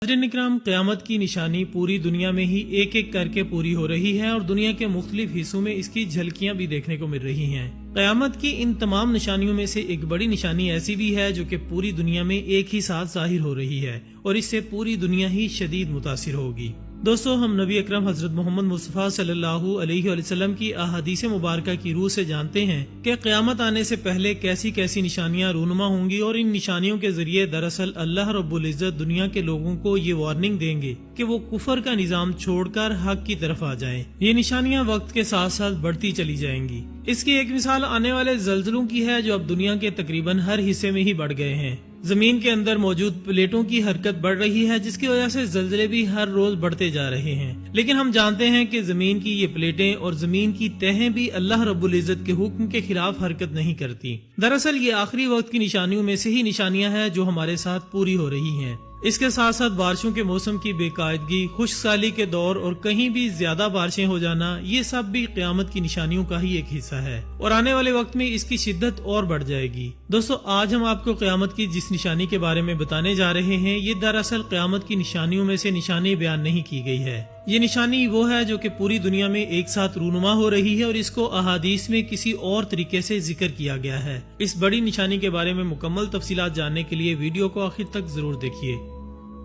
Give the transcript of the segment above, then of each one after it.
नाज़रीन इकराम, क़यामत की निशानी पूरी दुनिया में ही एक एक करके पूरी हो रही है और दुनिया के मुख्तलिफ हिस्सों में इसकी झलकियां भी देखने को मिल रही हैं। क़यामत की इन तमाम निशानियों में से एक बड़ी निशानी ऐसी भी है जो कि पूरी दुनिया में एक ही साथ ज़ाहिर हो रही है और इससे पूरी दुनिया ही शदीद मुतासिर होगी। दोस्तों, हम नबी अकरम हजरत मोहम्मद मुस्तफ़ा सल्लल्लाहु अलैहि वसल्लम की अहादीस मुबारका की रूह से जानते हैं कि क़यामत आने से पहले कैसी कैसी निशानियां रूनुमा होंगी और इन निशानियों के जरिए दरअसल अल्लाह रब्बुल इज़्ज़त दुनिया के लोगों को ये वार्निंग देंगे कि वो कुफर का निज़ाम छोड़कर हक की तरफ आ जाएं। ये निशानियां वक्त के साथ साथ बढ़ती चली जाएंगी। इसकी एक मिसाल आने वाले ज़ल्ज़लों की है जो अब दुनिया के तकरीबन हर हिस्से में ही बढ़ गए हैं। जमीन के अंदर मौजूद प्लेटों की हरकत बढ़ रही है जिसकी वजह से ज़ल्ज़ले भी हर रोज बढ़ते जा रहे हैं। लेकिन हम जानते हैं कि जमीन की ये प्लेटें और जमीन की तहें भी अल्लाह रब्बुल इज़्ज़त के हुक्म के खिलाफ हरकत नहीं करती। दरअसल ये आखिरी वक्त की निशानियों में से ही निशानियां हैं जो हमारे साथ पूरी हो रही हैं। इसके साथ साथ बारिशों के मौसम की बेकायदगी, खुश्कसाली के दौर और कहीं भी ज्यादा बारिशें हो जाना, ये सब भी क़यामत की निशानियों का ही एक हिस्सा है और आने वाले वक्त में इसकी शिद्दत और बढ़ जाएगी। दोस्तों, आज हम आपको क़यामत की जिस निशानी के बारे में बताने जा रहे हैं ये दरअसल क़यामत की निशानियों में से निशानी बयान नहीं की गई है। ये निशानी वो है जो कि पूरी दुनिया में एक साथ रूनुमा हो रही है और इसको अहादीस में किसी और तरीके से जिक्र किया गया है। इस बड़ी निशानी के बारे में मुकम्मल तफसीलात जानने के लिए वीडियो को आखिर तक जरूर देखिए।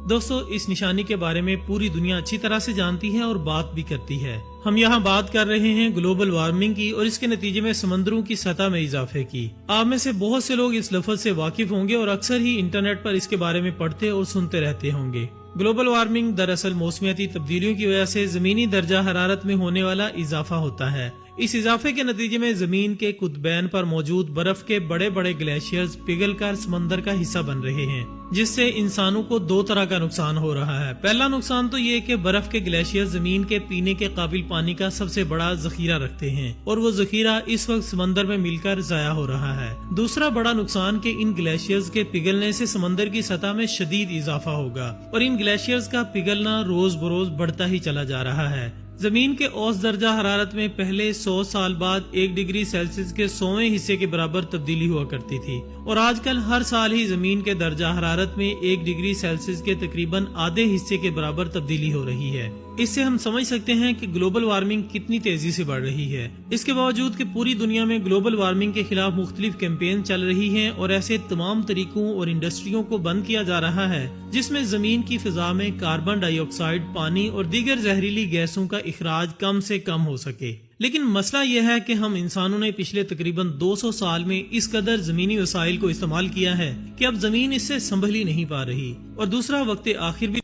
दोस्तों, इस निशानी के बारे में पूरी दुनिया अच्छी तरह से जानती है और बात भी करती है। हम यहाँ बात कर रहे हैं ग्लोबल वार्मिंग की और इसके नतीजे में समंदरों की सतह में इजाफे की। आप में से बहुत से लोग इस लफ्ज से वाकिफ होंगे और अक्सर ही इंटरनेट पर इसके बारे में पढ़ते और सुनते रहते होंगे। ग्लोबल वार्मिंग दरअसल मौसमियाती तब्दीलियों की वजह से जमीनी दर्जा हरारत में होने वाला इजाफा होता है। इस इजाफे के नतीजे में जमीन के कुतबैन पर मौजूद बर्फ के बड़े बड़े ग्लेशियर्स पिघलकर समंदर का हिस्सा बन रहे हैं, जिससे इंसानों को दो तरह का नुकसान हो रहा है। पहला नुकसान तो ये कि बर्फ के ग्लेशियर जमीन के पीने के काबिल पानी का सबसे बड़ा जखीरा रखते हैं और वो जखीरा इस वक्त समंदर में मिलकर जाया हो रहा है। दूसरा बड़ा नुकसान कि इन ग्लेशियर्स के पिघलने से समंदर की सतह में शदीद इजाफा होगा और इन ग्लेशियर्स का पिघलना रोज बरोज बढ़ता ही चला जा रहा है। जमीन के औसत दर्जा हरारत में पहले 100 साल बाद 1 डिग्री सेल्सियस के 100वें हिस्से के बराबर तब्दीली हुआ करती थी और आजकल हर साल ही जमीन के दर्जा हरारत में 1 डिग्री सेल्सियस के तकरीबन आधे हिस्से के बराबर तब्दीली हो रही है। इससे हम समझ सकते हैं कि ग्लोबल वार्मिंग कितनी तेजी से बढ़ रही है। इसके बावजूद कि पूरी दुनिया में ग्लोबल वार्मिंग के खिलाफ मुख्तलिफ कैंपेन चल रही हैं और ऐसे तमाम तरीकों और इंडस्ट्रियों को बंद किया जा रहा है जिसमें जमीन की फिजा में कार्बन डाइऑक्साइड, पानी और दीगर जहरीली गैसों का इखराज कम से कम हो सके। लेकिन मसला यह है कि हम इंसानों ने पिछले तकरीबन 200 साल में इस कदर जमीनी वसाइल को इस्तेमाल किया है कि अब जमीन इससे संभल ही नहीं पा रही और दूसरा वक्त आखिर भी